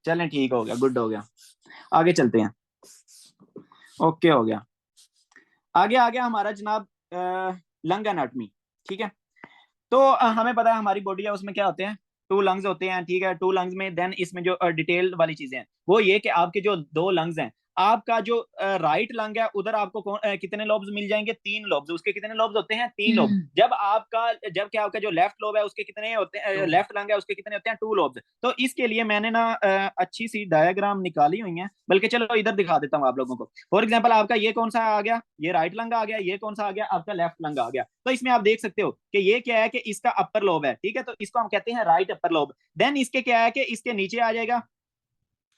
चलें ठीक हो गया, गुड हो गया। आगे चलते हैं। ओके हो गया। आगे आ गया हमारा जनाब लंग एनाटमी। ठीक है। तो हमें पता है हमारी बॉडी है, उसमें क्या होते हैं, टू लंग्स होते हैं। ठीक है, टू लंग्स में देन इसमें जो डिटेल वाली चीजें हैं वो ये कि आपके जो दो लंग्स हैं, आपका जो राइट लंग है उधर आपको कितने लोब्स मिल जाएंगे, तीन लोब्स। उसके कितने लोब्स होते हैं, तीन लोब। जब क्या आपका जो लेफ्ट लोब है उसके कितने होते हैं, लेफ्ट लंग है उसके कितने होते हैं, टू लोब्स। तो इसके लिए मैंने ना अच्छी सी डायग्राम निकाली हुई है, बल्कि चलो इधर दिखा देता हूँ आप लोगों को। फॉर एग्जाम्पल आपका ये कौन सा आ गया, ये राइट लंग आ गया। ये कौन सा आ गया, आपका लेफ्ट लंग आ गया। तो इसमें आप देख सकते हो कि ये क्या है कि इसका अपर लोब है। ठीक है, तो इसको हम कहते हैं राइट अपर लोब। देन इसके क्या है कि इसके नीचे आ जाएगा,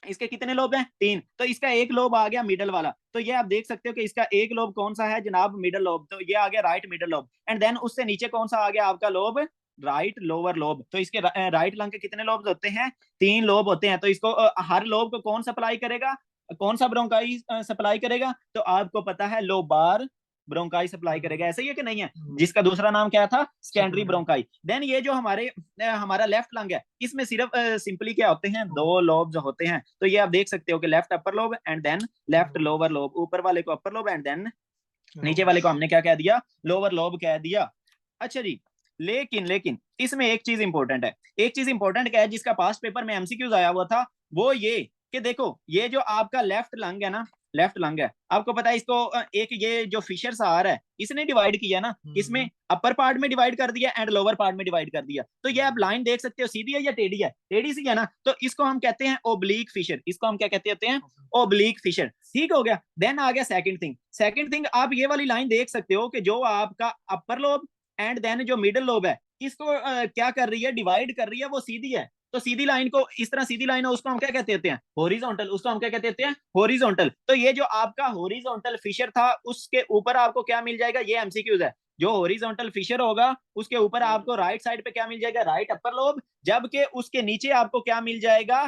इसके कितने लोब हैं, तीन। तो इसका एक लोब आ गया मिडल वाला। तो ये आप देख सकते हो कि इसका एक लोब कौन सा है जनाब, मिडल लोब। तो ये आ गया right middle lobe. And then उससे नीचे कौन सा आ गया आपका लोब, राइट लोअर लोब। तो इसके राइट लंग के कितने लोब होते हैं, तीन लोब होते हैं। तो इसको हर लोब को कौन सप्लाई करेगा, कौन सा ब्रोंकाई सप्लाई करेगा, तो आपको पता है लोबार ब्रोंकाई सप्लाई करेगा। ऐसा ही है कि नहीं है, जिसका दूसरा नाम क्या था, सेकेंडरी ब्रोंकाई। देन ये जो हमारा लेफ्ट लंग है, इसमें सिर्फ सिंपली क्या होते हैं, दो लोब्स होते हैं। तो ये आप देख सकते हो कि left upper lobe and then left lower lobe. ऊपर वाले को अपर लोब एंड देन नीचे वाले को हमने क्या कह दिया, लोअर लोब कह दिया। अच्छा जी, लेकिन लेकिन इसमें एक चीज इंपॉर्टेंट है। एक चीज इंपॉर्टेंट क्या है, जिसका पास्ट पेपर में एमसीक्यूज आया हुआ था, वो ये कि देखो ये जो आपका लेफ्ट लंग है ना, लेफ्ट लंग है, आपको पता है इसको एक ये जो फिशर आर है इसने डिवाइड किया ना, इसमें अपर पार्ट में डिवाइड कर दिया एंड लोअर पार्ट में डिवाइड कर दिया। तो ये आप लाइन देख सकते हो, सीधी है या टेढ़ी है, टेढ़ी सी है ना। तो इसको हम कहते हैं ओब्लीक फिशर। इसको हम क्या कहते होते हैं, ओब्लीक फिशर। ठीक हो गया। देन आ गया सेकंड थिंग। सेकंड थिंग आप ये वाली लाइन देख सकते हो कि जो आपका अपर लोब एंड देन जो मिडिल लोब है, इसको क्या कर रही है, डिवाइड कर रही है, वो सीधी है। तो सीधी लाइन को, इस तरह सीधी लाइन है, उसको हम क्या कहते होते हैं, हॉरिजॉन्टल। उसको हम क्या कहते होते हैं, हॉरिजॉन्टल। तो ये जो आपका हॉरिजॉन्टल फिशर था, उसके ऊपर आपको क्या मिल जाएगा, ये एमसीक्यूज है। जो हॉरिजॉन्टल फिशर होगा उसके ऊपर आपको राइट साइड पे क्या मिल जाएगा, राइट अपर लोब। जबकि उसके नीचे आपको क्या मिल जाएगा,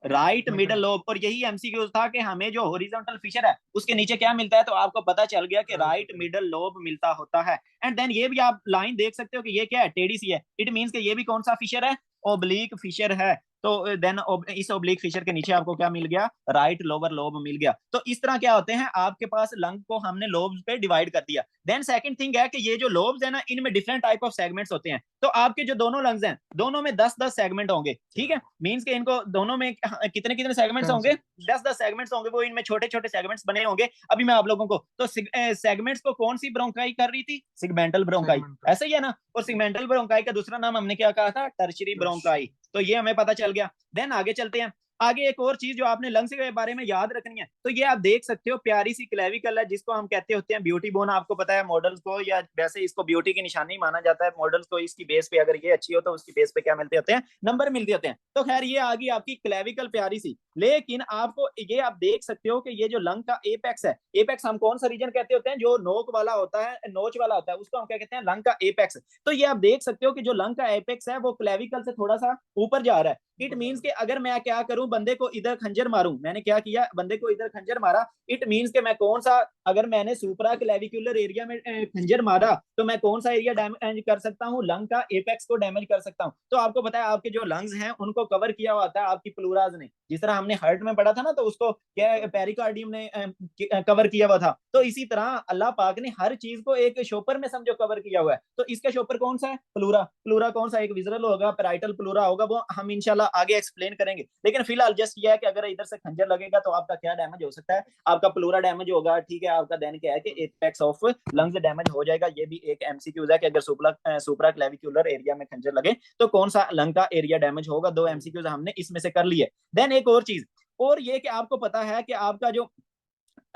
राइट मिडल लोब। और यही एमसीक्यू था कि हमें जो हॉरिजॉन्टल फिशर है उसके नीचे क्या मिलता है, तो आपको पता चल गया कि राइट मिडल लोब मिलता होता है। एंड देन ये भी आप लाइन देख सकते हो कि ये क्या है, टेढ़ी सी है। इट मींस कि ये भी कौन सा फिशर है, ओब्लिक फिशर है। तो देन इस ओब्लिक फिशर के नीचे आपको क्या मिल गया, राइट लोअर लोब मिल गया। तो इस तरह क्या होते हैं आपके पास, लंग को हमने लोब्स पे डिवाइड कर दिया। देन सेकंड थिंग है कि ये जो लोब्स है ना, इनमें डिफरेंट टाइप ऑफ सेगमेंट्स होते हैं। तो आपके जो दोनों लंग्स हैं, दोनों में 10-10 सेगमेंट होंगे। ठीक है, मींस के इनको दोनों में कितने कितने सेगमेंट्स होंगे, 10-10 सेगमेंट्स होंगे। वो इनमें छोटे छोटे सेगमेंट्स बने होंगे। अभी मैं आप लोगों को तो सेगमेंट्स को कौन सी ब्रोंकाई कर रही थी, सिगमेंटल ब्रोंकाई, ऐसा ही है ना। और सिगमेंटल ब्रोंकाई का दूसरा नाम हमने क्या कहा था, टर्शरी ब्रोंकाई। तो ये हमें पता चल गया। देन आगे चलते हैं। आगे एक और चीज जो आपने लंग्स के बारे में याद रखनी है, तो ये आप देख सकते हो प्यारी सी क्लेविकल है, जिसको हम कहते होते हैं ब्यूटी बोन। आपको पता है मॉडल्स को, या वैसे इसको ब्यूटी की निशानी माना जाता है मॉडल्स को। इसकी बेस पे अगर ये अच्छी हो तो उसकी बेस पे क्या मिलते होते हैं, नंबर मिलते होते हैं। तो खैर ये आ गई आपकी क्लेविकल प्यारी सी। लेकिन आपको ये आप देख सकते हो कि ये जो लंग का एपेक्स है, एपेक्स हम कौन सा रीजन कहते होते हैं, जो नोक वाला होता है, नोच वाला होता है, उसको हम क्या कहते हैं, लंग का एपेक्स। तो ये आप देख सकते हो कि जो लंग का एपेक्स है वो क्लेविकल से थोड़ा सा ऊपर जा रहा है। इट मीन्स के अगर मैं क्या करूं, बंदे को इधर खंजर मारूं, मैंने क्या किया, बंदे को इधर खंजर मारा। इट मीन्स के मैं कौन सा, अगर मैंने सुपरा क्लेविकुलर एरिया में खंजर मारा, तो मैं कौन सा एरिया डैमेज कर सकता हूं, लंग का एपेक्स को डैमेज कर सकता हूं। तो आपको पता है आपके जो लंग्स हैं उनको कवर किया हुआ था आपकी प्लूराज ने। जिस तरह हमने हार्ट में पढ़ा था ना, तो उसको क्या पेरिकार्डियम ने कवर किया हुआ था। तो इसी तरह अल्लाह पाक ने हर चीज को एक शोपर में समझो कवर किया हुआ है। तो इसका शोपर कौन सा है, प्लूरा। प्लूरा कौन सा, एक विजरल होगा, पेराइटल प्लूरा होगा, वो हम इंशाल्लाह आगे एक्सप्लेन करेंगे। लेकिन फिलहाल जस्ट ये है कि अगर इधर से खंजर लगेगा तो आपका क्या डैमेज हो सकता है, आपका प्लूरा डैमेज होगा। ठीक है, आपका देन क्या है कि एपेक्स ऑफ लंग्स डैमेज हो जाएगा। ये भी एक एमसीक्यूज है कि अगर सुपरा क्लेविकुलर एरिया में खंजर लगे तो कौन सा लंग का एरिया डैमेज होगा। दो एमसीक्यूज हमने इसमें से कर लिए। देन एक और चीज, और ये कि आपको पता है कि आपका जो,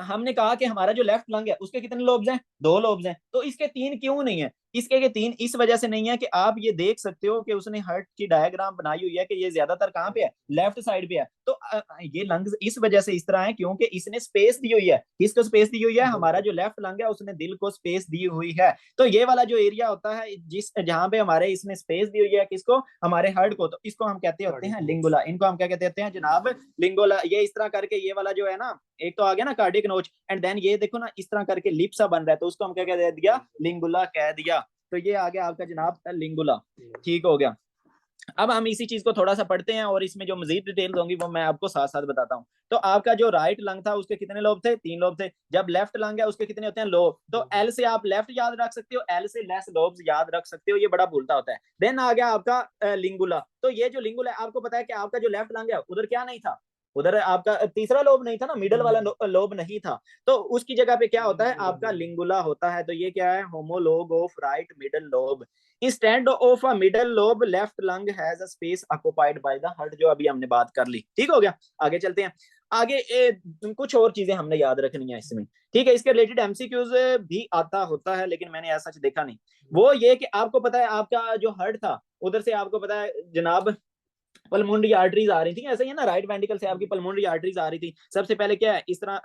हमने कहा कि हमारा जो लेफ्ट लंग है उसके कितने लोब्स हैं, दो लोब्स हैं। तो इसके तीन क्यों नहीं है, इसके के तीन इस वजह से नहीं है कि आप ये देख सकते हो कि उसने हार्ट की डायग्राम बनाई हुई है कि ये ज्यादातर कहाँ पे है, लेफ्ट साइड पे है। तो ये लंग्स इस वजह से इस तरह है क्योंकि इसने स्पेस दी हुई है। किसको स्पेस दी हुई है, हमारा जो लेफ्ट लंग है उसने दिल को स्पेस दी हुई है। तो ये वाला जो एरिया होता है जिस जहां पे हमारे इसने स्पेस दी हुई है, किसको, हमारे हार्ट को, तो इसको हम कहते होते हैं लिंगुला। इनको हम क्या कहते होते हैं जनाब, लिंगुला। ये इस तरह करके ये वाला जो है ना, एक तो आ गया ना कार्डिक नोच, एंड देन ये देखो ना इस तरह करके लिप सा बन रहा है, तो उसको हम क्या कह दिया, लिंगुला कह दिया। तो ये आ गया आपका जनाब लिंगुला। ठीक हो गया। अब हम इसी चीज को थोड़ा सा पढ़ते हैं और इसमें जो मजीद डिटेल्स होंगी वो मैं आपको साथ साथ बताता हूँ। तो आपका जो राइट लंग था उसके कितने लोब थे? 3 लोब थे। जब लेफ्ट लंग है उसके कितने होते हैं? लोब। तो एल से आप लेफ्ट याद रख सकते हो, एल से लेस लोब्स याद रख सकते हो, ये बड़ा भूलता होता है। देन आ गया आपका लिंगुला। तो ये जो लिंगुला है, आपको पता है कि आपका जो लेफ्ट लंग है उधर क्या नहीं था? उधर आपका तीसरा लोब नहीं था ना, मिडल वाला लोब नहीं था। तो उसकी जगह पे क्या होता है? आपका लिंगुला होता है। तो ये क्या है? Homologue of right middle lobe. Instead of a middle lobe left lung has a space occupied by the heart, जो अभी हमने बात कर ली। ठीक हो गया? आगे चलते हैं। आगे कुछ और चीजें हमने याद रखनी है इसमें। ठीक है, इसके रिलेटेड एमसीक्यूज भी आता होता है, लेकिन मैंने ऐसा देखा नहीं। वो ये कि आपको पता है आपका जो हार्ट था उधर से आपको पता है जनाब पल्मोनरी आर्टरीज आ रही थी, ऐसा ही है ना, राइट वेंट्रिकल से आपकी पल्मोनरी आर्टरीज आ रही थी। सबसे पहले क्या है, इस तरह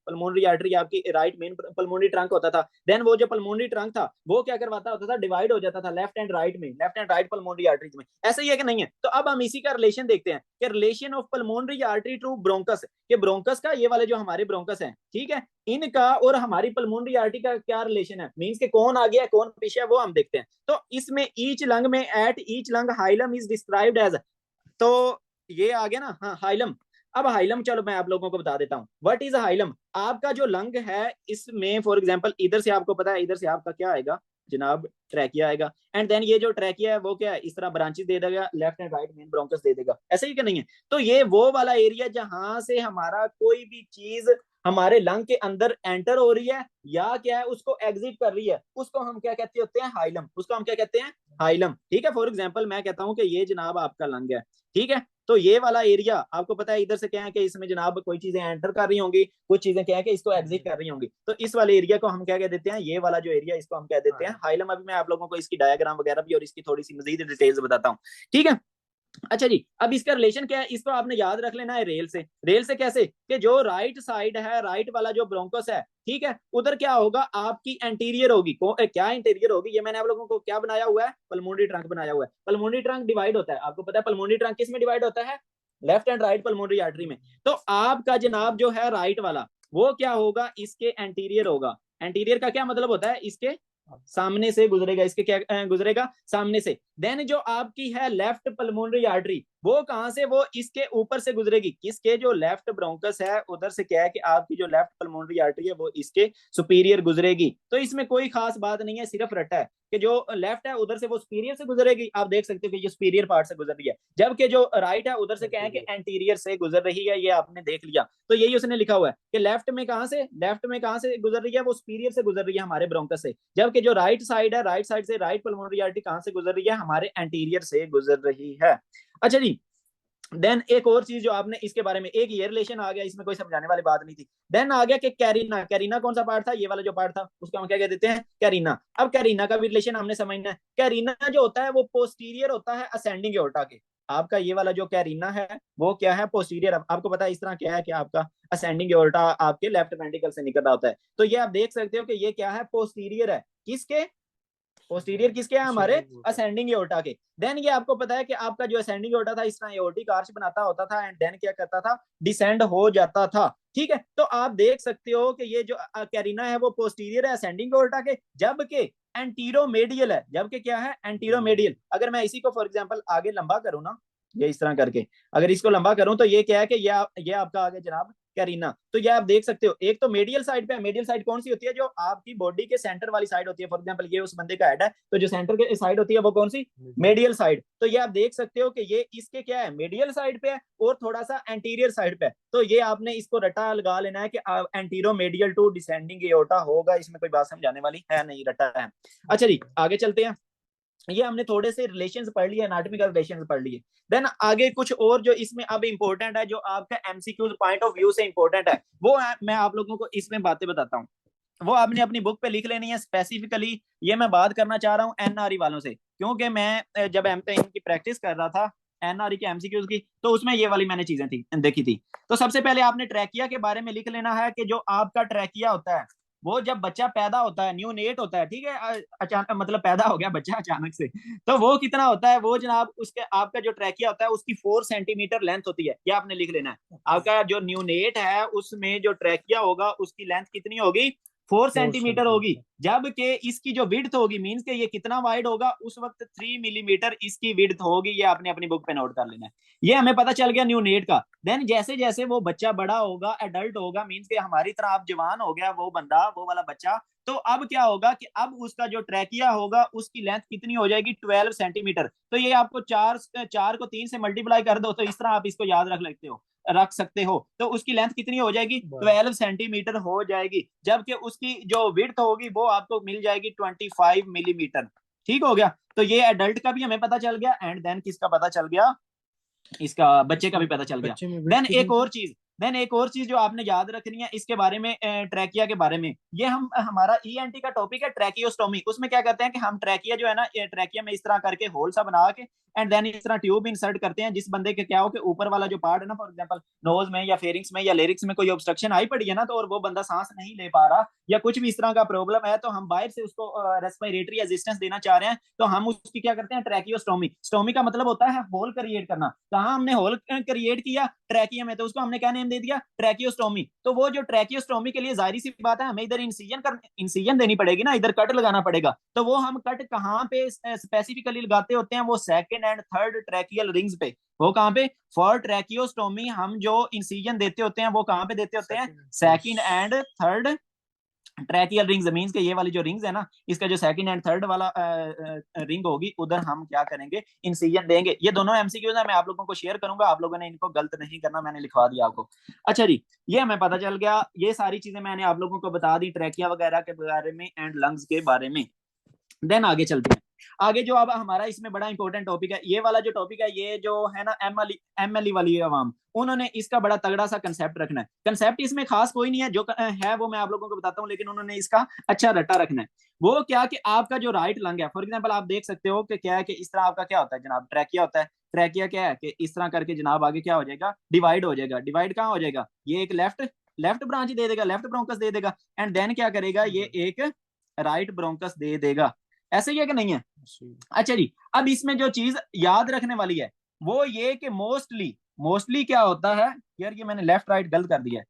पल्मोनरी आर्टरी आपकी राइट मेन पल्मोनरी ट्रंक होता था। देन वो जो पल्मोनरी ट्रंक था वो क्या करवाता होता था? डिवाइड हो जाता था लेफ्ट एंड राइट में, left and right pulmonary arteries में। ऐसा ही है कि नहीं है? तो अब हम इसी का रिलेशन देखते हैं कि relation of pulmonary artery to bronchus, के ब्रोंकस का, ये वाले जो हमारे ब्रोंकस हैं, ठीक है, इनका और हमारी पल्मोनरी आर्टरी का क्या रिलेशन है? मींस के कौन आगे है कौन पीछे है वो हम देखते हैं। तो इसमें ईच लंग में at each lung hilum is described as, तो ये आ गया ना, हाँ हाइलम। अब हाइलम चलो मैं आप लोगों को बता देता हूँ व्हाट इज हाइलम। आपका जो लंग है इसमें फॉर एग्जांपल इधर से आपको पता है, इधर से आपका क्या आएगा जनाब? ट्रैकिया आएगा। एंड देन ये जो ट्रैकिया है वो क्या है? इस तरह ब्रांचेस दे देगा, left and right main bronchus दे देगा। ऐसे ही कि नहीं है? तो ये वो वाला एरिया जहां से हमारा कोई भी चीज हमारे लंग के अंदर एंटर हो रही है या क्या है उसको एग्जिट कर रही है, उसको हम क्या कहते होते हैं? हाइलम। उसको हम क्या कहते हैं? हाइलम। ठीक है, फॉर एग्जाम्पल मैं कहता हूँ कि ये जनाब आपका लंग है, ठीक है, तो ये वाला एरिया आपको पता है इधर से क्या है कि इसमें जनाब कोई चीजें एंटर कर रही होंगी, कुछ चीजें क्या है कि इसको एग्जिट कर रही होंगी। तो इस वाले एरिया को हम क्या कह देते हैं? ये वाला जो एरिया इसको हम कह देते हैं हाइलम। अभी मैं आप लोगों को इसकी डायग्राम वगैरह भी और इसकी थोड़ी सी मजीद डिटेल्स बताता हूँ। ठीक है, अच्छा जी, अब इसका रिलेशन क्या है इसको आपने याद रख लेना है रेल से। रेल से कैसे? कि जो राइट साइड है, राइट वाला जो ब्रोंकस है, ठीक है, उधर क्या होगा? आपकी एंटीरियर होगी। क्या एंटीरियर होगी? ये मैंने आप लोगों को क्या बनाया हुआ है? पल्मोनरी ट्रंक बनाया हुआ है। पल्मोनरी ट्रंक डिवाइड होता है, आपको पता है पल्मोनरी ट्रंक किस में डिवाइड होता है? Left and right pulmonary artery में। तो आपका जनाब जो है राइट वाला वो क्या होगा? इसके एंटीरियर होगा। एंटीरियर का क्या मतलब होता है? इसके सामने से गुजरेगा। इसके क्या गुजरेगा? सामने से। देन जो आपकी है लेफ्ट पल्मोनरी आर्टरी, वो कहां से? वो इसके ऊपर से गुजरेगी। किसके? जो लेफ्ट ब्रोंकस है उधर से क्या है कि आपकी जो लेफ्ट पल्मोनरी आर्टरी है वो इसके सुपीरियर गुजरेगी। तो इसमें कोई खास बात नहीं है, सिर्फ रटा है कि जो लेफ्ट है उधर से वो सुपीरियर से गुजरेगी। आप देख सकते हो कि ये सुपीरियर पार्ट से गुजर रही है, जबकि जो राइट है उधर से क्या है कि एंटीरियर से गुजर रही है। ये आपने देख लिया। तो यही उसने लिखा हुआ है कि लेफ्ट में कहां से, लेफ्ट में कहां से गुजर रही है? वो सुपीरियर से गुजर रही है हमारे ब्रोंकस से। जबकि जो राइट साइड है, राइट साइड से राइट पल्मोनरी आर्टरी कहां से गुजर रही है? हमारे एंटीरियर से गुजर रही है। अच्छा जी, देन एक और चीज जो आपने इसके बारे में, एक ये रिलेशन आ गया, इसमें कोई समझाने वाली बात नहीं थी। देन आ गया कि कैरीना। कैरीना कौन सा पार्ट था? ये वाला जो पार्ट था उसको हम क्या कह देते हैं? कैरीना। अब कैरीना का भी रिलेशन हमने समझना है। कैरीना जो होता है वो पोस्टीरियर होता है असेंडिंग एओर्टा के। आपका ये वाला जो कैरीना है वो क्या है? पोस्टीरियर। आपको पता है इस तरह क्या है कि आपका असेंडिंग एओर्टा आपके लेफ्ट वेंट्रिकल से निकल रहा होता है। तो ये आप देख सकते हो कि ये क्या है? पोस्टीरियर है। किसके? पोस्टीरियर किसके हैं? हमारे असेंडिंग एओर्टा के। देन ये आपको पता है कि आपका जो असेंडिंग एओर्टा था इस तरह एओर्टिक आर्च बनाता होता था एंड देन क्या करता था? डिसेंड हो जाता था। ठीक है, तो आप देख सकते हो कि ये जो कैरिना है वो पोस्टीरियर है असेंडिंग एओर्टा के, जबकि एंटीरोमेडियल है। जबकि क्या है? एंटीरोमेडियल। अगर मैं इसी को फॉर एग्जांपल आगे लंबा करूं ना, ये इस तरह करके अगर इसको लंबा करूं तो ये क्या है कि ये आपका आगे जनाब कैरीना। तो ये आप देख सकते हो, एक तो मेडियल साइड पे है। मेडियल साइड कौन सी होती है? जो आपकी बॉडी के सेंटर वाली साइड होती है। फॉर एग्जांपल ये उस बंदे का हेड है, तो जो सेंटर के साइड होती है वो कौन सी? Medial side. तो ये आप देख सकते हो कि ये इसके क्या है? मेडियल साइड पे है और थोड़ा सा एंटीरियर साइड पे है। तो ये आपने इसको रटा लगा लेना है कि anteromedial to descending aorta होगा। इसमें कोई बात समझाने वाली है नहीं, रटा है। अच्छा जी, आगे चलते हैं। ये हमने थोड़े से रिलेशंस पढ़ लिए, एनाटॉमिकल रिलेशंस पढ़ लिए। देन आगे कुछ और जो इसमें अब इंपॉर्टेंट है, जो आपका एमसीक्यू पॉइंट ऑफ व्यू से इंपॉर्टेंट है, वो मैं आप लोगों को इसमें बातें बताता हूँ। वो आपने अपनी बुक पे लिख लेनी है स्पेसिफिकली। ये मैं बात करना चाह रहा हूँ एनआरई वालों से, क्योंकि मैं जब इनकी प्रैक्टिस कर रहा था एनआरई के एमसीक्यूज की, तो उसमें ये वाली मैंने चीजें थी देखी थी। तो सबसे पहले आपने ट्रैकिया के बारे में लिख लेना है कि जो आपका ट्रैकिया होता है वो जब बच्चा पैदा होता है, न्यू नेट होता है, ठीक है, अचानक मतलब पैदा हो गया बच्चा अचानक से, तो वो कितना होता है? वो जनाब उसके आपका जो ट्रैकिया होता है उसकी 4 सेंटीमीटर लेंथ होती है। ये आपने लिख लेना है। आपका जो न्यू नेट है उसमें जो ट्रैकिया होगा उसकी लेंथ कितनी होगी? 4 सेंटीमीटर होगी, जबकि इसकी जो विड्थ होगी मींस के ये कितना वाइड होगा उस वक्त 3 मिलीमीटर इसकी विड्थ होगी। ये आपने अपनी बुक पे नोट कर लेना है। ये हमें पता चल गया न्यू नेट का। देन जैसे जैसे वो बच्चा बड़ा होगा, एडल्ट होगा, मींस के हमारी तरह आप जवान हो गया वो बंदा, वो वाला बच्चा, तो अब क्या होगा कि अब उसका जो ट्रैकिया होगा उसकी लेंथ कितनी हो जाएगी 12 सेंटीमीटर। तो ये आपको चार को 3 से मल्टीप्लाई कर दो तो इस तरह आप इसको याद रख सकते हो। तो उसकी लेंथ कितनी हो जाएगी 12 सेंटीमीटर हो जाएगी, जबकि उसकी जो विड्थ होगी वो आपको मिल जाएगी 25 मिलीमीटर। ठीक हो गया। तो ये एडल्ट का भी हमें पता चल गया एंड देन किसका पता चल गया, इसका बच्चे का भी पता चल गया। देन एक और चीज जो आपने याद रखनी है इसके बारे में, ट्रैकिया के बारे में, ये हम हमारा ईएनटी का टॉपिक है ट्रैकियोस्टोमी। उसमें क्या करते हैं कि हम ट्रैकिया जो है ना, ट्रैकिया में इस तरह करके होल सा बना के एंड देन इस तरह ट्यूब इंसर्ट करते हैं। जिस बंदे के क्या हो कि ऊपर वाला जो पार्ट है ना, फॉर एग्जांपल नोज में या फेरिंग्स में या लेरिक्स में कोई ऑब्स्ट्रक्शन आई पड़ी है ना, तो और वो बंदा सांस नहीं ले पा रहा या कुछ भी इस तरह का प्रॉब्लम है, तो हम बाहर से उसको रेस्पिरेटरी असिस्टेंस देना चाह रहे हैं, तो हम उसकी क्या करते हैं ट्रैकियोस्टोमी। स्टोमी का मतलब होता है होल क्रिएट करना। कहाँ हमने होल क्रिएट किया ट्रैकिया में, तो उसको हमने क्या नेम दे दिया ट्रैकियोस्टोमी। तो वो जो ट्रैकियोस्टोमी के लिए जाहिर सी बात है हमें इधर इंसिजन देनी पड़ेगी ना, इधर कट लगाना पड़ेगा। तो वो हम कट कहाँ पे स्पेसिफिकली लगाते होते हैं, वो second and third tracheal rings पे। वो कहाँ पे, फॉर ट्रैकियोस्टोमी हम जो इंसिजन देते होते हैं वो कहाँ पे देते होते हैं, second and third tracheal rings. Means के ये वाली जो रिंग्स है ना, इसका जो सेकंड एंड थर्ड वाला रिंग होगी उधर हम क्या करेंगे, इंसिजन देंगे। ये दोनों एमसीक्यूज है, मैं आप लोगों को शेयर करूंगा, आप लोगों ने इनको गलत नहीं करना, मैंने लिखवा दिया आपको। अच्छा जी, ये हमें पता चल गया, ये सारी चीजें मैंने आप लोगों को बता दी ट्रैकिया वगैरह के बारे में एंड लंग्स के बारे में। देन आगे चलते हैं। आगे जो अब हमारा इसमें बड़ा इंपॉर्टेंट टॉपिक है, ये वाला जो टॉपिक है, ये जो है ना एमएलई वाली अवाम, उन्होंने इसका बड़ा तगड़ा सा कंसेप्ट रखना है। कंसेप्ट इसमें खास कोई नहीं है, जो है वो मैं आप लोगों को बताता हूँ, लेकिन उन्होंने इसका अच्छा रट्टा रखना है। वो क्या कि आपका जो राइट लंग है, फॉर एग्जाम्पल आप देख सकते हो कि क्या है कि इस तरह आपका क्या होता है जनाब, ट्रैकिया होता है। ट्रैकिया क्या है कि इस तरह करके जनाब आगे क्या हो जाएगा, डिवाइड हो जाएगा। डिवाइड कहाँ हो जाएगा, ये एक लेफ्ट ब्रांच दे देगा, लेफ्ट ब्रोंकस दे देगा, एंड देन क्या करेगा, ये एक राइट ब्रोंकस दे देगा। ऐसे ही है कि नहीं है। अच्छा जी, अब इसमें जो चीज याद रखने वाली है वो ये कि मोस्टली क्या होता है यार, ये मैंने लेफ्ट राइट गलत कर दिया है,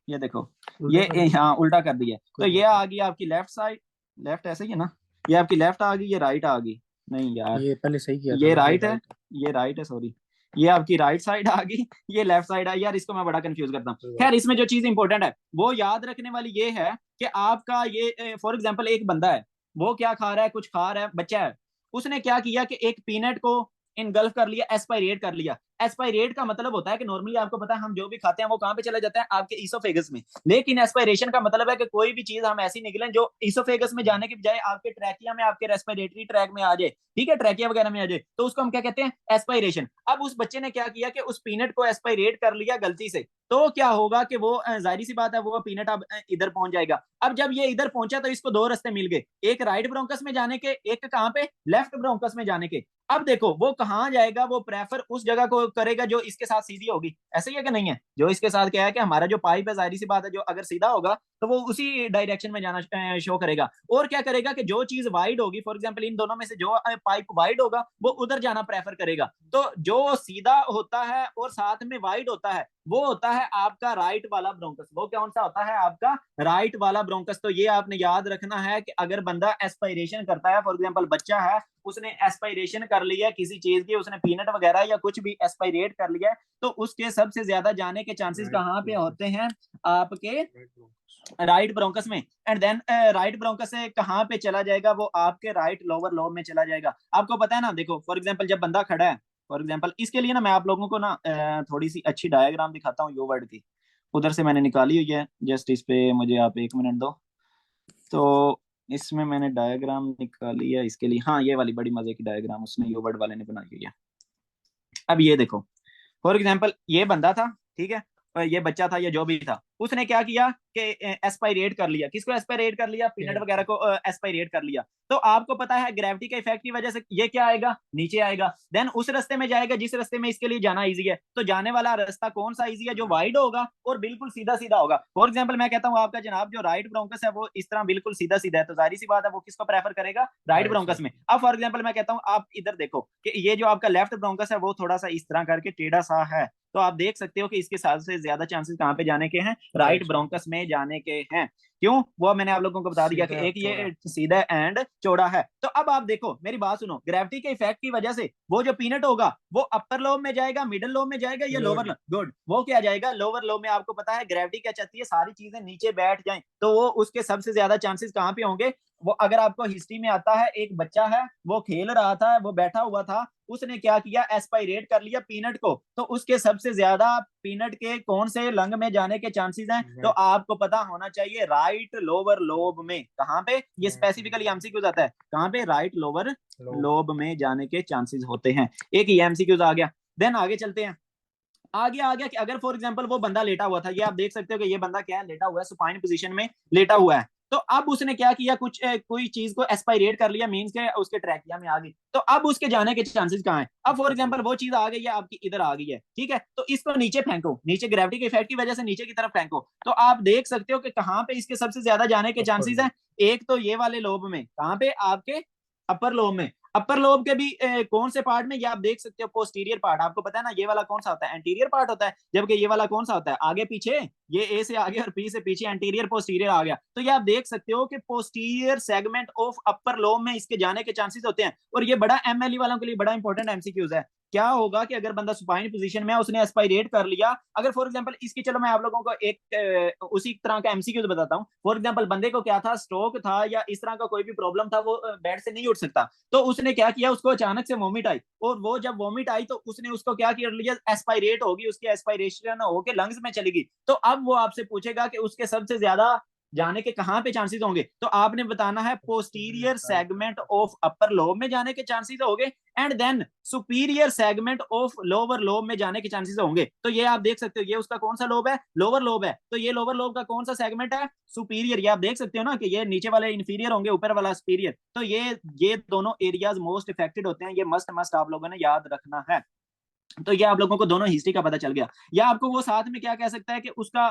ये देखो, ये यहाँ उल्टा कर दिया है। तो ये आ गई आपकी लेफ्ट साइड, लेफ्ट ऐसे ही है ना, ये आपकी लेफ्ट आ गई, ये राइट आ गई, नहीं यार ये पहले सही किया ये राइट है, ये राइट है, सॉरी, ये आपकी राइट साइड आ गई, ये लेफ्ट साइड आई यार, इसको मैं बड़ा कंफ्यूज करता हूँ। खैर, इसमें जो चीज इंपॉर्टेंट है वो याद रखने वाली ये है कि आपका ये फॉर एग्जाम्पल एक बंदा है, वो क्या खा रहा है, कुछ खा रहा है, बच्चा है, उसने क्या किया कि एक पीनट को इनगल्फ कर लिया, एस्पायरेट कर लिया। एस्पायरेट का मतलब होता है कि नॉर्मली आपको पता है हम जो भी खाते हैं वो कहाँ पे चला जाता है, आपके ईसोफेगस में। लेकिन एस्पायरेशन का मतलब है कि कोई भी चीज हम ऐसी निकलें जो ईसोफेगस में जाने के बजाय आपके ट्रैकिया में, आपके रेस्पिरेटरी ट्रैक में आ जाए, ठीक है, ट्रैकिया वगैरह में आ जाए, तो उसको हम क्या कहते हैं, एस्पायरेशन। अब उस बच्चे ने क्या किया कि उस पीनट को एस्पायरेट कर लिया गलती से, तो क्या होगा कि वो जाहिर सी बात है वो पीनट अब इधर पहुंच जाएगा। अब जब ये इधर पहुंचा तो इसको दो रास्ते मिल गए, एक राइट ब्रोंकस में जाने के, एक कहां पे, लेफ्ट ब्रोंकस में जाने के। अब देखो वो कहां जाएगा, वो प्रेफर उस जगह को करेगा जो इसके साथ सीधी होगी। ऐसे ही है कि नहीं है, जो इसके साथ क्या है कि हमारा जो पाइप है, जाहिर सी बात है जो अगर सीधा होगा तो वो उसी डायरेक्शन में जाना शो करेगा। और क्या करेगा कि जो चीज वाइड होगी, फॉर एग्जांपल इन दोनों में से जो पाइप वाइड होगा वो उधर जाना प्रेफर करेगा। तो जो सीधा होता है और साथ में वाइड होता है वो होता है आपका राइट वाला ब्रोंकस। वो कौन सा होता है, आपका राइट वाला ब्रोंकस। तो ये आपने याद रखना है कि अगर बंदा एस्पायरेशन करता है, फॉर एग्जांपल बच्चा है, उसने एस्पायरेशन कर लिया किसी चीज की, उसने पीनट वगैरह या कुछ भी एस्पायरेट कर लिया, तो उसके सबसे ज्यादा जाने के चांसेस कहाँ पे होते हैं, आपके राइट ब्रोंकस में। एंड देन राइट ब्रोंकस से कहाँ पे चला जाएगा, वो आपके राइट लोअर लोब में चला जाएगा। आपको पता है ना, देखो फॉर एग्जांपल जब बंदा खड़ा है, फॉर एग्जांपल इसके लिए ना मैं आप लोगों को ना थोड़ी सी अच्छी डायग्राम दिखाता हूँ, यो वर्ड की, उधर से मैंने निकाली हुई है, जस्ट इस पे मुझे आप 1 मिनट दो। तो इसमें मैंने डायग्राम निकाली है इसके लिए, हाँ ये वाली बड़ी मजे की डायग्राम उसने यो वर्ड वाले ने बनाई हुई है। अब ये देखो, फॉर एग्जाम्पल ये बंदा था, ठीक है, और ये बच्चा था, ये जो भी था, उसने क्या किया कि एस्पायरेट कर लिया। किसको एस्पायरेट कर लिया, पीनट वगैरह को एस्पायरेट कर लिया। तो आपको पता है ग्रेविटी के इफेक्ट की वजह से ये क्या आएगा, नीचे आएगा। देन उस रास्ते में जाएगा जिस रास्ते में इसके लिए जाना इजी है। तो जाने वाला रास्ता कौन सा इजी है, जो वाइड होगा और बिल्कुल सीधा सीधा होगा। फॉर एग्जाम्पल मैं कहता हूँ आपका जनाब जो राइट ब्रोंकस है वो इस तरह बिल्कुल सीधा सीधा है, तो जाहिर सी बात है वो किसको प्रेफर करेगा, राइट ब्रोंकस में। अब फॉर एग्जाम्पल मैं कहता हूँ आप इधर देखो कि ये जो आपका लेफ्ट ब्रोंकस है वो थोड़ा सा इस तरह करके टेढ़ा सा है, तो आप देख सकते हो कि इसके सबसे ज्यादा चांसेस कहाँ पे जाने के हैं, राइट ब्रोंकस में जाने के हैं। क्यों, वो मैंने आप लोगों को बता दिया कि एक ये सीधा एंड चौड़ा है। तो अब आप देखो मेरी बात सुनो, ग्रेविटी के इफेक्ट की वजह से वो जो पीनट होगा वो अपर लोब में जाएगा, मिडिल लोब में जाएगा या लोअर लोब, गुड, वो क्या जाएगा लोअर लोब में। आपको पता है ग्रेविटी क्या चाहती है, सारी चीजें नीचे बैठ जाएं, तो वो उसके सबसे ज्यादा चांसेस कहाँ पे होंगे। वो अगर आपको हिस्ट्री में आता है, एक बच्चा है वो खेल रहा था, वो बैठा हुआ था, उसने क्या किया, एस्पायरेट कर लिया पीनट को, तो उसके सबसे ज्यादा पीनट के कौन से लंग में जाने के चांसेस हैं, तो आपको पता होना चाहिए राइट लोअर लोब में। कहां पे, ये स्पेसिफिकली एमसीक्यूज आता है, कहां पे, राइट लोअर लोब में जाने के चांसेस होते हैं। एक ये एमसीक्यूज आ गया। देन आगे चलते हैं। आगे आ गया कि अगर फॉर एग्जांपल वो बंदा लेटा हुआ था, ये आप देख सकते हो कि ये बंदा क्या है, लेटा हुआ है, सुपाइन पोजीशन में लेटा हुआ है। तो अब उसने क्या किया, कुछ कोई चीज को एस्पायरेट कर लिया, मींस के उसके ट्रैकिया में आ गई, तो अब उसके जाने के चांसेस कहाँ हैं। अब फॉर एग्जांपल वो चीज आ गई है आपकी इधर आ गई है, ठीक है, तो इसको नीचे फेंको, नीचे ग्रेविटी के इफेक्ट की वजह से नीचे की तरफ फेंको, तो आप देख सकते हो कि कहाँ पे इसके सबसे ज्यादा जाने के चांसेस हैं। एक तो ये वाले लोब में, कहाँ पे, आपके अपर लोब में। अपर लोब के भी कौन से पार्ट में, ये आप देख सकते हो पोस्टीरियर पार्ट, आपको पता है ना ये वाला कौन सा होता है, एंटीरियर पार्ट होता है, जबकि ये वाला कौन सा होता है, आगे पीछे, ये ए से आगे और पी से पीछे, एंटीरियर पोस्टीरियर आ गया। तो ये आप देख सकते हो कि posterior segment of upper lobe में इसके जाने के चांसेस होते हैं। और ये बड़ा एमएलई वालों के लिए बड़ा इंपॉर्टेंट एमसीक्यूज है। क्या होगा कि अगर बंदा सुपाइन पोजीशन में है, उसने एस्पायरेट कर लिया, अगर फॉर एग्जांपल इसकी, चलो मैं आप लोगों को एक उसी तरह का एमसीक्यू बताता हूँ। फॉर एग्जांपल बंदे को क्या था, स्ट्रोक था या इस तरह का कोई भी प्रॉब्लम था, वो बेड से नहीं उठ सकता, तो उसने क्या किया, उसको अचानक से वोमिट आई, और वो जब वोमिट आई तो उसने उसको क्या कर लिया, एस्पायरेट होगी, उसकी एस्पायरेशन होके लंग्स में चली गई। तो अब वो आपसे पूछेगा कि उसके सबसे ज्यादा जाने के कहां पे चांसेस होंगे, तो आपने बताना है posterior segment of upper lobe में जाने के चांसेस होंगे, and then superior segment of lower lobe में जाने के चांसेस होंगे। तो ये आप देख सकते हो, ये उसका कौन सा लोब है, लोअर लोब है, तो ये लोअर लोब का कौन सा सेगमेंट है, सुपीरियर। ये आप देख सकते हो ना कि ये नीचे वाले इंफीरियर होंगे, ऊपर वाला सुपीरियर। तो ये दोनों एरियाज मोस्ट इफेक्टेड होते हैं, ये मस्ट मस्ट आप लोगों ने याद रखना है। तो ये आप लोगों को दोनों हिस्ट्री का पता चल गया। या आपको वो साथ में क्या कह सकता है कि उसका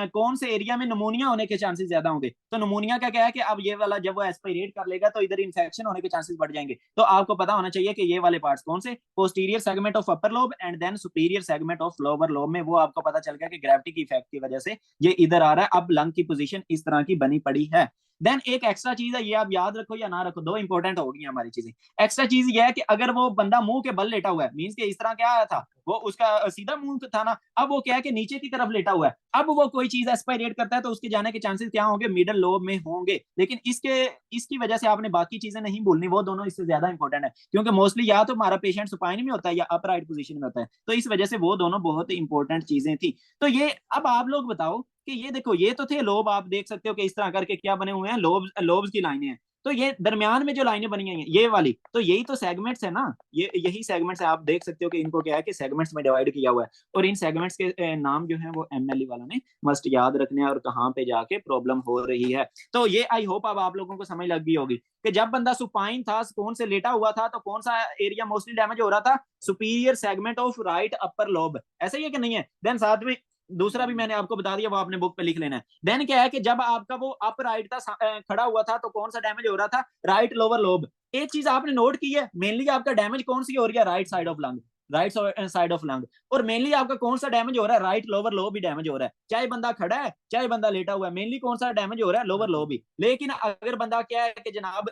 कौन से एरिया में नमूनिया होने के चांसेस ज्यादा होंगे। तो नमूनिया का क्या है कि अब ये वाला जब वो एस्पायरेट कर लेगा तो इधर इन्फेक्शन होने के चांसेस बढ़ जाएंगे। तो आपको पता होना चाहिए कि ये वाले पार्ट्स कौन से, posterior segment of upper lobe and then superior segment of lower lobe में। वो आपको पता चल गया कि ग्रेविटी की इफेक्ट की वजह से ये इधर आ रहा है। अब लंग की पोजीशन इस तरह की बनी पड़ी है। देन एक एक्स्ट्रा चीज है, ये आप याद रखो या ना रखो, दो इंपॉर्टेंट होगी हमारी चीजें। एक्स्ट्रा चीज ये है कि अगर वो बंदा मुंह के बल लेटा हुआ है, मींस के इस तरह क्या आया था, वो उसका सीधा मुंह था ना, अब वो क्या है कि नीचे की तरफ लेटा हुआ है, अब वो कोई चीज एस्पायरेट करता है तो उसके जाने के चांसेस क्या होंगे, मिडल लोब में होंगे। लेकिन इसकी वजह से आपने बाकी चीजें नहीं भूलनी, वो दोनों इससे ज्यादा इंपॉर्टेंट है, क्योंकि मोस्टली या तो हमारा पेशेंट सुपाइन में होता है या अपराइट पोजीशन में होता है, तो इस वजह से वो दोनों बहुत इंपॉर्टेंट चीजें थी। तो ये अब आप लोग बताओ कि ये देखो, ये तो थे लोब, आप देख सकते हो कि इस तरह करके क्या बने हुए हैं, लोब्स की लाइनें हैं। तो ये दरमियान में जो लाइनें बनी हैं ये वाली, तो यही तो सेगमेंट्स है ना, ये यही सेगमेंट्स है। आप देख सकते हो कि इनको क्या है कि सेगमेंट्स में डिवाइड किया हुआ है, और इन सेगमेंट्स के नाम जो है वो एमएलई वालों ने मस्ट याद रखने हैं और कहाँ पे जाके प्रॉब्लम हो रही है। तो ये आई होप अब आप लोगों को समझ लग गई होगी कि जब बंदा सुपाइन था, कौन से लेटा हुआ था, तो कौन सा एरिया मोस्टली डैमेज हो रहा था, superior segment of right upper lobe. ऐसा ही है कि नहीं है। देन साथ में दूसरा भी मैंने आपको बता दिया, वो आपने बुक पे लिख लेना है। देन क्या है कि जब आपका वो अप राइट था, खड़ा हुआ था, तो कौन सा डैमेज हो रहा था, राइट लोअर लोब। एक चीज आपने नोट की है, मेनली आपका डैमेज कौन सी हो रही है, right side of lung, right side of lung. और मेनली आपका कौन सा डैमेज हो रहा है, राइट लोअर लोब भी डैमेज हो रहा है, चाहे बंदा खड़ा है चाहे बंदा लेटा हुआ है, मेनली कौन सा डैमेज हो रहा है, लोअर लोब भी। लेकिन अगर बंदा क्या है कि जनाब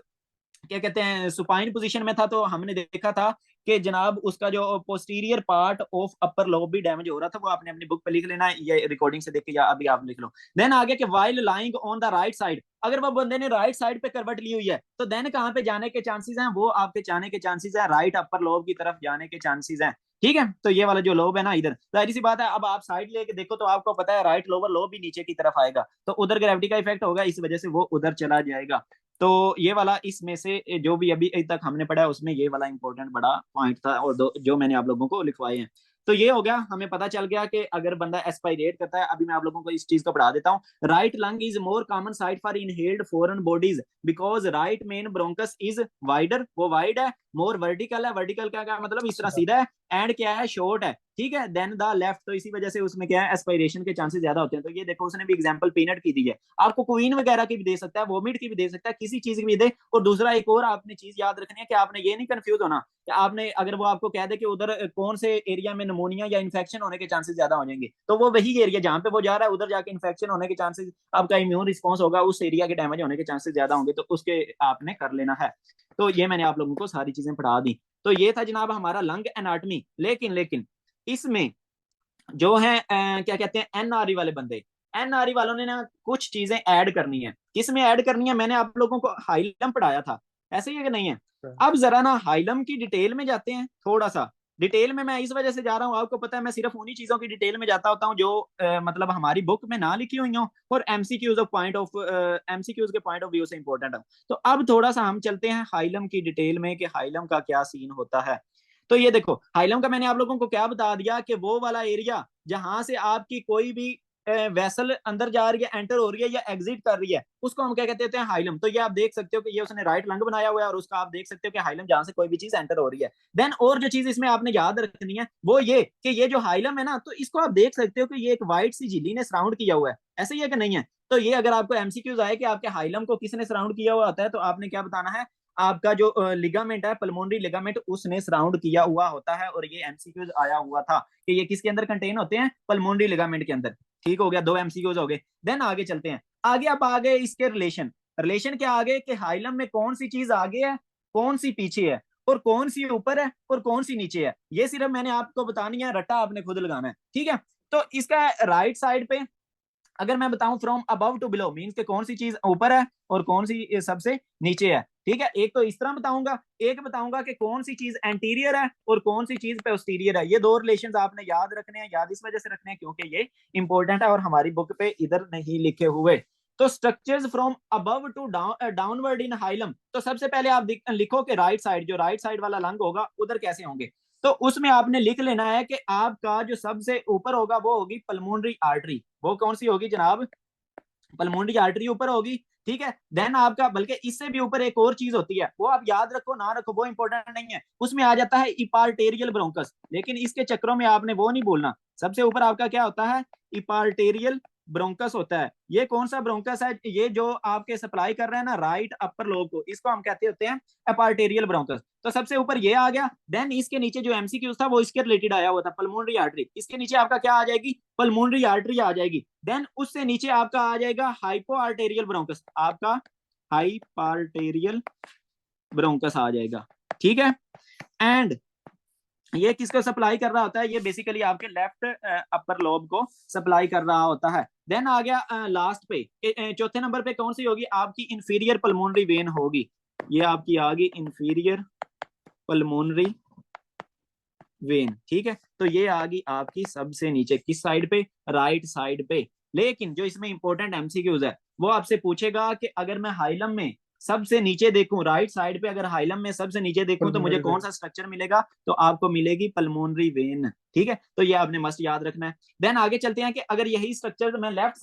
क्या कहते हैं, सुपाइन पोजीशन में था, तो हमने देखा था कि जनाब उसका जो posterior part of upper lobe भी डैमेज हो रहा था। वो आपने अपनी बुक पे लिख लेना है, ये रिकॉर्डिंग से देख के या अभी आप लिख लो। देन आगे के while lying on the right side, अगर वो बंदे ने राइट साइड पे करवट ली हुई है, तो देन कहाँ पे जाने के चांसेस हैं, वो आपके जाने के चांसेस है राइट अपर लोब की तरफ जाने के चांसेस हैं। ठीक है, तो ये वाला जो लोब है ना इधर, जाहिर सी बात है, अब आप साइड लेके देखो तो आपको पता है राइट लोअर लोब भी नीचे की तरफ आएगा, तो उधर ग्रेविटी का इफेक्ट होगा, इस वजह से वो उधर चला जाएगा। तो ये वाला इसमें से जो भी अभी तक हमने पढ़ा है उसमें ये वाला इंपॉर्टेंट बड़ा पॉइंट था, और जो मैंने आप लोगों को लिखवाए हैं। तो ये हो गया, हमें पता चल गया कि अगर बंदा एस्पायरेट करता है। अभी मैं आप लोगों को इस चीज को पढ़ा देता हूँ। Right lung is more common site for inhaled foreign bodies because right main bronchus is wider, वो वाइड है, मोर वर्टिकल है, वर्टिकल का मतलब इस तरह सीधा है, एंड क्या है, शॉर्ट है, ठीक है, देन द लेफ्ट, तो इसी वजह से उसमें क्या है, एस्पायरेशन के चांसेस ज्यादा होते हैं। तो ये देखो उसने भी एग्जांपल पीनट की दी है, आपको क्वीन वगैरह की भी दे सकता है, वोमिट की भी दे सकता है, किसी चीज की भी दे। और दूसरा एक और आपने चीज याद रखनी है कि आपने ये नहीं कंफ्यूज होना कि आपने अगर वो आपको कह दे कि उधर कौन से एरिया में निमोनिया या इन्फेक्शन होने के चांसेस ज्यादा हो जाएंगे, तो वो वही एरिया जहां पे वो जा रहा है उधर जाके इन्फेक्शन होने के चांसेस, आपका इम्यून रिस्पॉन्स होगा, उस एरिया के डैमेज होने के चांसेस ज्यादा होंगे, तो उसके आपने कर लेना है। तो ये मैंने आप लोगों को सारी चीजें पढ़ा दी। तो ये था जनाब हमारा लंग एनाटमी। लेकिन लेकिन इसमें जो है क्या कहते हैं, एनआरई वाले बंदे, एनआरई वालों ने ना कुछ चीजें ऐड करनी है। किस में ऐड करनी है, मैंने आप लोगों को हाइलम पढ़ाया था, ऐसे ही है कि नहीं है। अब जरा ना हाइलम की डिटेल में जाते हैं थोड़ा सा। डिटेल में मैं इस वजह से जा रहा हूँ, आपको पता है मैं सिर्फ उन्हीं चीजों की डिटेल में जाता होता हूँ जो मतलब हमारी बुक में ना लिखी हुई हो और MCQs of point of MCQs के पॉइंट ऑफ व्यू से इंपॉर्टेंट हो। तो अब थोड़ा सा हम चलते हैं हाइलम की डिटेल में कि हाइलम का क्या सीन होता है। तो ये देखो हाइलम का मैंने आप लोगों को क्या बता दिया कि वो वाला एरिया जहां से आपकी कोई भी वेसल अंदर जा रही है, एंटर हो रही है या एग्जिट कर रही है, उसको हम क्या कहते हैं, हाइलम। तो ये आप देख सकते हो कि ये उसने राइट लंग बनाया हुआ है और उसका आप देख सकते हो कि हाइलम जहां से कोई भी चीज एंटर हो रही है। देन और जो चीज इसमें आपने याद रखनी है वो ये कि ये जो हाइलम है ना, तो इसको आप देख सकते हो कि ये एक व्हाइट सी झिल्ली ने सराउंड किया हुआ है, ऐसे ही है कि नहीं है। तो ये अगर आपको एमसीक्यूज आए कि आपके हाइलम को किसने सराउंड किया हुआ होता है, तो आपने क्या बताना है, आपका जो लिगामेंट है, पल्मोनरी लिगामेंट, उसने सराउंड किया हुआ होता है। और ये एमसीक्यूज आया हुआ था कि ये किसके अंदर कंटेन होते हैं, पल्मोनरी लिगामेंट के अंदर। ठीक हो गया, दो एमसीक्यूज हो गए। देन आगे चलते हैं, आगे अब आ गए इसके रिलेशन। रिलेशन क्या आगे कि हाइलम में कौन सी चीज आगे है, कौन सी पीछे है, और कौन सी ऊपर है और कौन सी नीचे है, ये सिर्फ मैंने आपको बतानी है, रट्टा आपने खुद लगाना है, ठीक है। तो इसका राइट साइड पे अगर मैं बताऊं from above to below, means के कौन सी चीज ऊपर है और कौन सी सबसे नीचे है, ठीक है। एक तो इस तरह बताऊंगा, एक बताऊंगा कि कौन सी चीज एंटीरियर है और कौन सी चीज पोस्टीरियर है। ये दो रिलेशंस आपने याद रखने हैं, याद इस वजह से रखने हैं क्योंकि ये इंपॉर्टेंट है और हमारी बुक पे इधर नहीं लिखे हुए। तो structures from above to downward in hilum, तो सबसे पहले आप लिखो कि राइट साइड, जो राइट साइड वाला लंग होगा उधर कैसे होंगे। तो उसमें आपने लिख लेना है कि आपका जो सबसे ऊपर होगा वो होगी पल्मोनरी आर्टरी। वो कौन सी होगी जनाब, पल्मोनरी आर्टरी ऊपर होगी, ठीक है। देन आपका, बल्कि इससे भी ऊपर एक और चीज होती है, वो आप याद रखो ना रखो वो इंपॉर्टेंट नहीं है, उसमें आ जाता है इपार्टेरियल ब्रोंकस। लेकिन इसके चक्रों में आपने वो नहीं बोलना, सबसे ऊपर आपका क्या होता है, इपार्टेरियल ब्रोंकस होता है। ये कौन सा ब्रोंकस है, ये जो आपके सप्लाई कर रहे हैं ना राइट अपर लोब को, इसको हम कहते होते हैं अपार्टेरियल ब्रोंकस। तो सबसे ऊपर ये आ गया। देन इसके नीचे जो एमसीक्यू था वो इसके रिलेटेड आया हुआ था, पल्मोनरी आर्टरी, इसके नीचे आपका क्या आ जाएगी, पल्मोनरी आर्टरी आ जाएगी। देन उससे नीचे आपका आ जाएगा हाइपो आर्टेरियल ब्रोंकस, आपका हाइपार्टेरियल ब्रोंकस आ जाएगा, ठीक है। एंड ये किसको सप्लाई कर रहा होता है, ये बेसिकली आपके लेफ्ट अपर लोब को सप्लाई कर रहा होता है। देन आ गया लास्ट पे, चौथे नंबर पे कौन सी होगी, आपकी इंफीरियर पल्मोनरी वेन होगी। ये आपकी आ गई इंफीरियर पल्मोनरी वेन, ठीक है। तो ये आ गई आपकी सबसे नीचे, किस साइड पे, राइट साइड पे। लेकिन जो इसमें इंपॉर्टेंट एमसीक्यूज है वो आपसे पूछेगा कि अगर मैं हाइलम में सबसे नीचे देखूं, राइट साइड पे अगर हाइलम में सबसे नीचे देखूं तो मुझे कौन सा स्ट्रक्चर मिलेगा, तो आपको मिलेगी पल्मोनरी वेन, ठीक है। तो ये आपने मस्ट याद रखना है। देन आगे चलते हैं कि अगर यही स्ट्रक्चर मैं लेफ्ट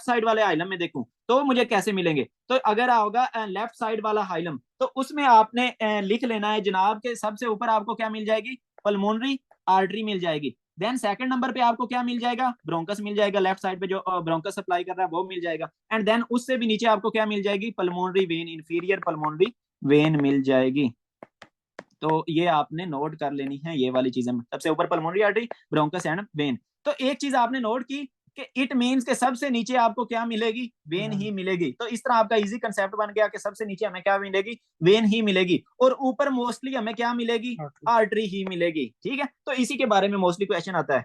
साइड वाले हाइलम में देखूं तो मुझे कैसे मिलेंगे। तो अगर होगा लेफ्ट साइड वाला हाइलम, तो उसमें आपने लिख लेना है जनाब के सबसे ऊपर आपको क्या मिल जाएगी, पल्मोनरी आर्टरी मिल जाएगी। देन सेकंड नंबर पे आपको क्या मिल जाएगा, ब्रोंकस मिल जाएगा, लेफ्ट साइड पे जो ब्रोंकस सप्लाई कर रहा है वो मिल जाएगा। एंड देन उससे भी नीचे आपको क्या मिल जाएगी, pulmonary vein, inferior pulmonary vein मिल जाएगी। तो ये आपने नोट कर लेनी है ये वाली चीजें, सबसे ऊपर pulmonary artery, bronchus and when. तो एक चीज आपने नोट की कि इट मींस के सबसे नीचे आपको क्या मिलेगी, वेन ही मिलेगी। तो इस तरह आपका इजी कंसेप्ट बन गया कि सबसे नीचे हमें क्या मिलेगी, वेन ही मिलेगी, और ऊपर मोस्टली हमें क्या मिलेगी, आर्टरी ही मिलेगी, ठीक है। तो इसी के बारे में मोस्टली क्वेश्चन आता है।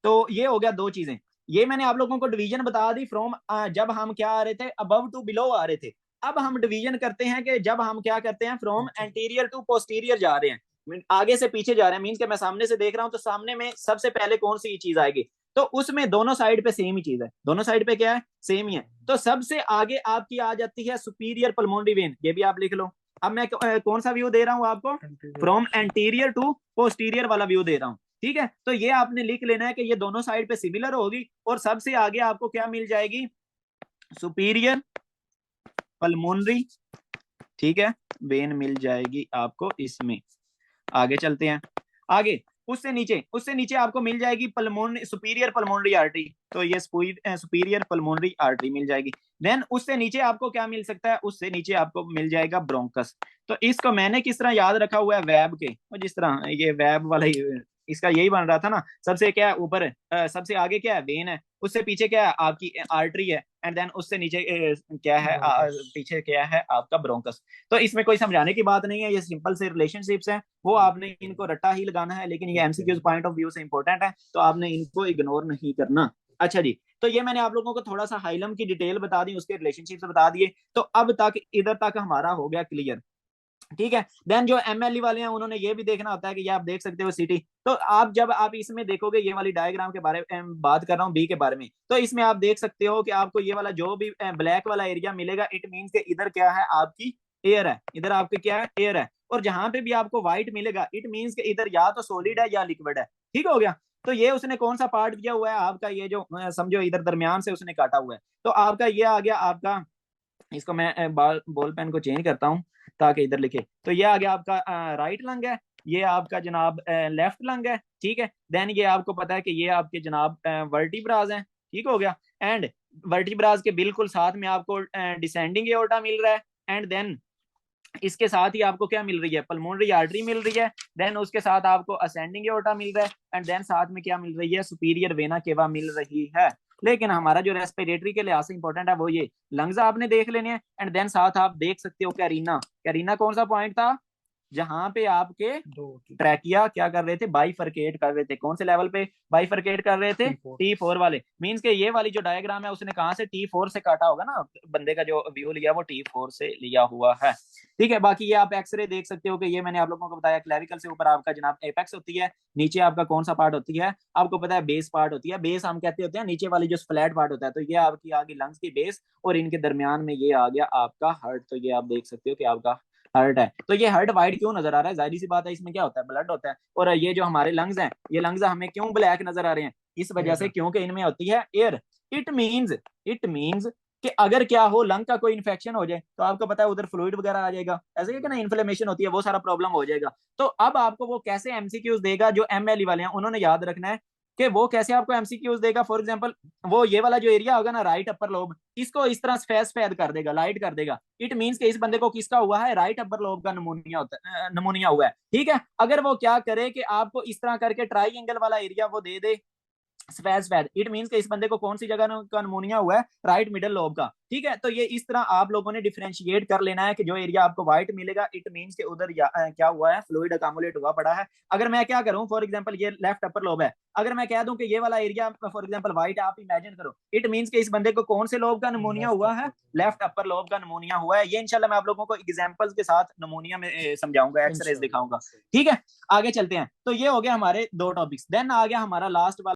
तो ये हो गया दो चीजें, ये मैंने आप लोगों को डिवीजन बता दी फ्रॉम, जब हम क्या आ रहे थे, अबव टू बिलो आ रहे थे। अब हम डिवीजन करते हैं कि जब हम क्या करते हैं, फ्रॉम एंटीरियर टू पोस्टीरियर जा रहे हैं, आगे से पीछे जा रहे हैं, मीन्स के मैं सामने से देख रहा हूं तो सामने में सबसे पहले कौन सी चीज आएगी, तो उसमें दोनों साइड पे सेम ही चीज है, दोनों साइड पे क्या है, सेम ही है। तो सबसे आगे आपकी आ जाती है सुपीरियर पल्मोनरी वेन, ये भी आप लिख लो। अब मैं कौन सा व्यू दे रहा हूं आपको, फ्रॉम एंटीरियर टू पोस्टीरियर वाला व्यू दे रहा हूं, ठीक है। तो ये आपने लिख लेना है कि ये दोनों साइड पे सिमिलर होगी, और सबसे आगे आपको क्या मिल जाएगी, सुपीरियर पल्मोनरी, ठीक है, वेन मिल जाएगी आपको इसमें। आगे चलते हैं, आगे उससे नीचे आपको मिल जाएगी पल्मोनरी, सुपीरियर पल्मोनरी आर्टरी, तो ये सुपीरियर पल्मोनरी आर्टरी मिल जाएगी। देन उससे नीचे आपको क्या मिल सकता है, उससे नीचे आपको मिल जाएगा ब्रोंकस। तो इसको मैंने किस तरह याद रखा हुआ है, वेब के, और जिस तरह ये वेब वाला ही इसका यही बन रहा था ना, सबसे क्या है ऊपर, सबसे आगे क्या है, वेन है, उससे पीछे क्या है आपकी आर्टरी है, एंड देन उससे नीचे क्या है, पीछे क्या है आपका ब्रोंकस। तो इसमें कोई समझाने की बात नहीं है, ये सिंपल से रिलेशनशिप्स हैं, वो आपने इनको रट्टा ही लगाना है, लेकिन ये एमसीक्यूज पॉइंट ऑफ व्यू से इंपॉर्टेंट है, तो आपने इनको इग्नोर नहीं करना। अच्छा जी, तो ये मैंने आप लोगों को थोड़ा सा हाइलम की डिटेल बता दी, उसके रिलेशनशिप्स बता दिए, तो अब तक इधर तक हमारा हो गया क्लियर। ठीक है, देन जो एमएलई वाले हैं उन्होंने ये भी देखना होता है कि ये आप देख सकते हो सिटी, तो आप जब आप इसमें देखोगे, ये वाली डायग्राम के बारे में बात कर रहा हूँ बी के बारे में, तो इसमें आप देख सकते हो कि आपको ये वाला जो भी ब्लैक वाला एरिया मिलेगा, इट मीन्स के इधर क्या है आपकी एयर है, इधर आपके क्या है एयर है, और जहां पे भी आपको व्हाइट मिलेगा, इट मीन्स के इधर या तो सॉलिड है या लिक्विड है। ठीक हो गया, तो ये उसने कौन सा पार्ट दिया हुआ है आपका, ये जो समझो इधर दरमियान से उसने काटा हुआ है, तो आपका ये आ गया आपका, इसको मैं बॉल पेन को चेंज करता हूँ ताकि इधर लिखे, तो ये आ गया आपका राइट लंग है, ये आपका जनाब लेफ्ट लंग है। ठीक है, देन ये आपको पता है कि ये आपके जनाब वर्टिब्राज हैं। ठीक हो गया, एंड वर्टिब्राज के बिल्कुल साथ में आपको डिसेंडिंग एओर्टा मिल रहा है, एंड देन इसके साथ ही आपको क्या मिल रही है, पल्मोनरी आर्टरी मिल रही है, देन उसके साथ आपको असेंडिंग एओर्टा मिल रहा है, एंड देन साथ में क्या मिल रही है, सुपीरियर वेना केवा मिल रही है। लेकिन हमारा जो रेस्पिरेटरी के लिहाज से इंपॉर्टेंट है वो ये लंग्स आपने देख लेने हैं, एंड देन साथ आप देख सकते हो कैरीना, कैरीना कौन सा पॉइंट था, जहां पे आपके ट्रैकिया क्या कर रहे थे, बाइफरकेट कर रहे थे, कौन से लेवल पे बाइफरकेट कर रहे थे, T4 वाले, मींस के ये वाली जो डायग्राम है उसने कहां से, T4 से काटा होगा ना, बंदे का जो व्यू लिया वो T4 से लिया हुआ है। ठीक है, बाकी ये आप एक्सरे देख सकते हो कि ये मैंने आप लोगों को बताया, क्लेविकल से ऊपर आपका जनाब एपेक्स होती है, नीचे आपका कौन सा पार्ट होती है, आपको पता है बेस पार्ट होती है, बेस हम कहते होते हैं नीचे वाली जो फ्लैट पार्ट होता है, तो ये आपकी आ गई लंग्स की बेस, और इनके दरमियान में ये आ गया आपका हार्ट, तो ये आप देख सकते हो कि आपका हर्ट है। तो ये हर्ट वाइट क्यों नजर आ रहा है, जाहिर सी बात है इसमें क्या होता है, ब्लड होता है, और ये जो हमारे लंग्स हैं, ये लंग्स हमें क्यों ब्लैक नजर आ रहे हैं, इस वजह से क्योंकि इनमें होती है एयर। इट मींस कि अगर क्या हो, लंग का कोई इन्फेक्शन हो जाए, तो आपको पता है उधर फ्लूइड वगैरह आ जाएगा, ऐसे कि ना इन्फ्लेमेशन होती है, वो सारा प्रॉब्लम हो जाएगा। तो अब आपको वो कैसे एमसीक्यूज देगा, जो एमएलई वाले हैं उन्होंने याद रखना है कि वो कैसे आपको एमसीक्यूज देगा। फॉर एग्जांपल, वो ये वाला जो एरिया होगा ना, राइट अपर लोब, इसको इस तरह सफेद कर देगा, लाइट कर देगा, इट मींस कि इस बंदे को किसका हुआ है, राइट अपर लोब का नमूनिया होता है, नमूनिया हुआ है। ठीक है, अगर वो क्या करे कि आपको इस तरह करके ट्राइंगल वाला एरिया वो दे दे सफेद सफेद, इट मींस कि इस बंदे को कौन सी जगह का नमूनिया हुआ है, राइट मिडल लोब का। ठीक है, तो ये इस तरह आप लोगों ने डिफरेंशिएट कर लेना है कि जो एरिया आपको व्हाइट मिलेगा, इट मींस के उधर क्या हुआ है, फ्लूइड अकामुलेट हुआ पड़ा है। अगर मैं क्या करूं, फॉर एग्जांपल ये लेफ्ट अपर लोब है, अगर मैं कह दूं कि ये वाला एरिया फॉर एग्जांपल व्हाइट, आप इमेजिन करो, इट मींस कि इस बंदे को कौन से लोब का नमूनिया हुआ है, लेफ्ट अपर लोब का नमूनिया हुआ है। ये इंशाल्लाह मैं आप लोगों को एग्जांपल्स के साथ नमूनिया में समझाऊंगा, एक्सरेज दिखाऊंगा। ठीक है, आगे चलते हैं। तो ये हो गया हमारे दो टॉपिक्स, देन आ गया हमारा लास्ट वाला